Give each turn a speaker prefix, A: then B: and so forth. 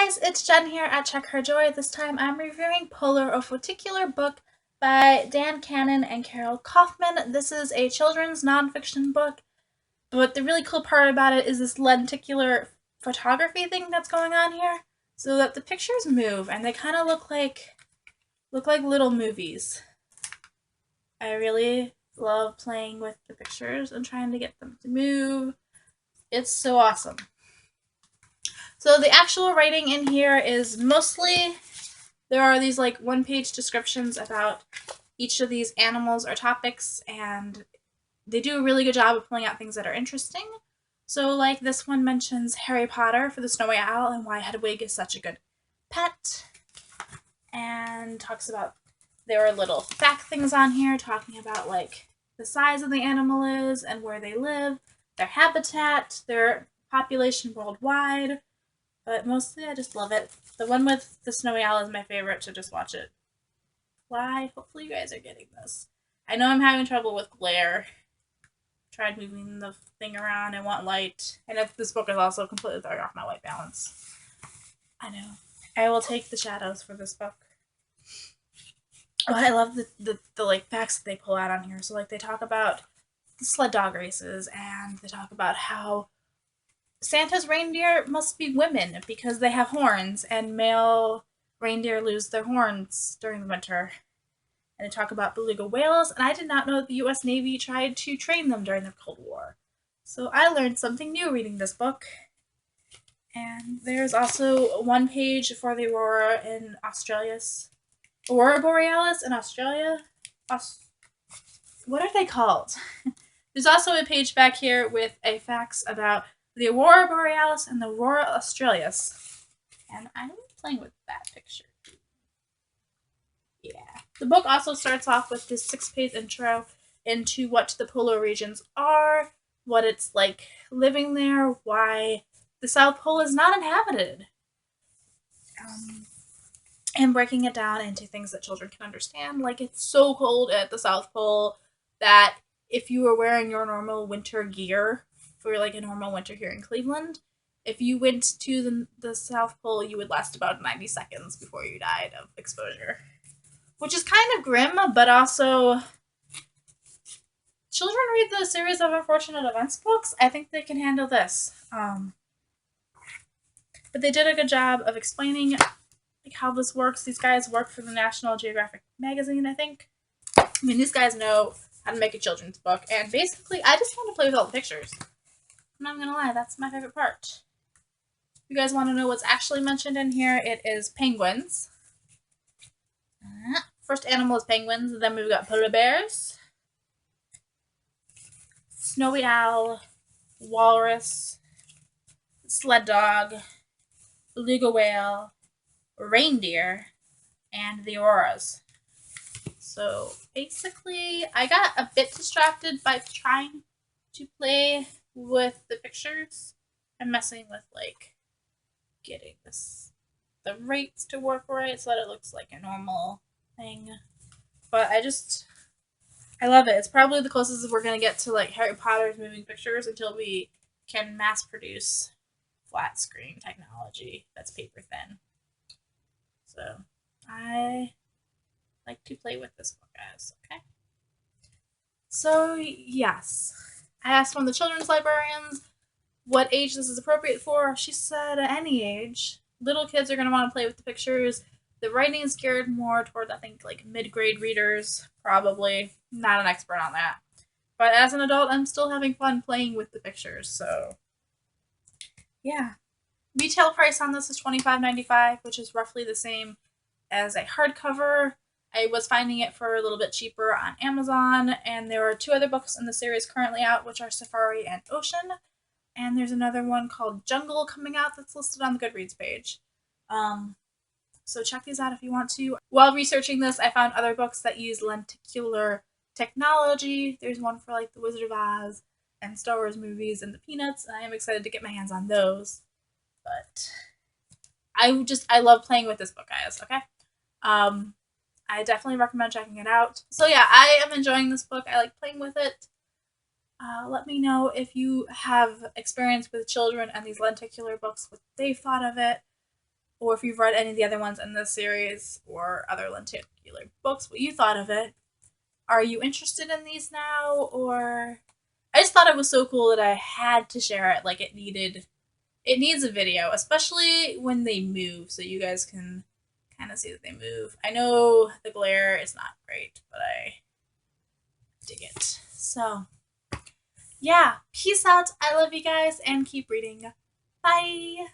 A: guys, it's Jen here at Check Her Joy. This time I'm reviewing Polar, a Photicular Book by Kainen and Kaufmann. This is a children's nonfiction book, but the really cool part about it is this lenticular photography thing that's going on here, so that the pictures move and they kind of look like little movies. I really love playing with the pictures and trying to get them to move. It's so awesome. So the actual writing in here is mostly, there are these like one-page descriptions about each of these animals or topics, and they do a really good job of pulling out things that are interesting. So like this one mentions Harry Potter for the Snowy Owl and why Hedwig is such a good pet, and talks about, there are little fact things on here talking about like the size of the animal is and where they live, their habitat, their population worldwide. But mostly I just love it. The one with the Snowy Owl is my favorite, so just watch it. Why? Hopefully you guys are getting this. I know I'm having trouble with glare. Tried moving the thing around. I want light. And this book is also completely throwing off my white balance. I know. I will take the shadows for this book. Oh, I love the like facts that they pull out on here. So like they talk about the sled dog races, and they talk about how Santa's reindeer must be women because they have horns, and male reindeer lose their horns during the winter. And they talk about beluga whales, and I did not know that the US Navy tried to train them during the Cold War. So I learned something new reading this book. And there's also one page for the Aurora Borealis in Australia. What are they called? There's also a page back here with a facts about the Aurora Borealis and the Aurora Australis. And I'm playing with that picture. Yeah. The book also starts off with this 6-page intro into what the polar regions are, what it's like living there, why the South Pole is not inhabited, and breaking it down into things that children can understand. Like, it's so cold at the South Pole that if you were wearing your normal winter gear for like a normal winter here in Cleveland, if you went to the South Pole, you would last about 90 seconds before you died of exposure. Which is kind of grim, but also, children read the series of unfortunate events books. I think they can handle this. But they did a good job of explaining like how this works. These guys work for the National Geographic magazine, I think. I mean, these guys know how to make a children's book, and basically, I just want to play with all the pictures. I'm not gonna lie, that's my favorite part. If you guys want to know what's actually mentioned in here, it is penguins. First animal is penguins, then we've got polar bears, snowy owl, walrus, sled dog, beluga whale, reindeer, and the auroras. So basically, I got a bit distracted by trying to play with the pictures and messing with like getting the rates to work right so that it looks like a normal thing. But I love it. It's probably the closest we're gonna get to like Harry Potter's moving pictures until we can mass produce flat screen technology that's paper thin. So I like to play with this book, guys. Okay. So yes, I asked one of the children's librarians what age this is appropriate for. She said any age. Little kids are gonna want to play with the pictures. The writing is geared more toward, I think, like mid-grade readers, probably. Not an expert on that. But as an adult, I'm still having fun playing with the pictures, so yeah. Retail price on this is $25.95, which is roughly the same as a hardcover. I was finding it for a little bit cheaper on Amazon, and there are 2 other books in the series currently out, which are Safari and Ocean. And there's another one called Jungle coming out that's listed on the Goodreads page. So check these out if you want to. While researching this, I found other books that use lenticular technology. There's one for like The Wizard of Oz and Star Wars movies and the Peanuts, and I am excited to get my hands on those. But I love playing with this book, guys, okay? I definitely recommend checking it out. So yeah, I am enjoying this book. I like playing with it. Let me know if you have experience with children and these lenticular books, what they've thought of it, or if you've read any of the other ones in this series or other lenticular books, what you thought of it. Are you interested in these now, or I just thought it was so cool that I had to share it. Like it needs a video, especially when they move, so you guys can kind of see that they move. I know the glare is not great, but I dig it. So, yeah, peace out. I love you guys and keep reading. Bye.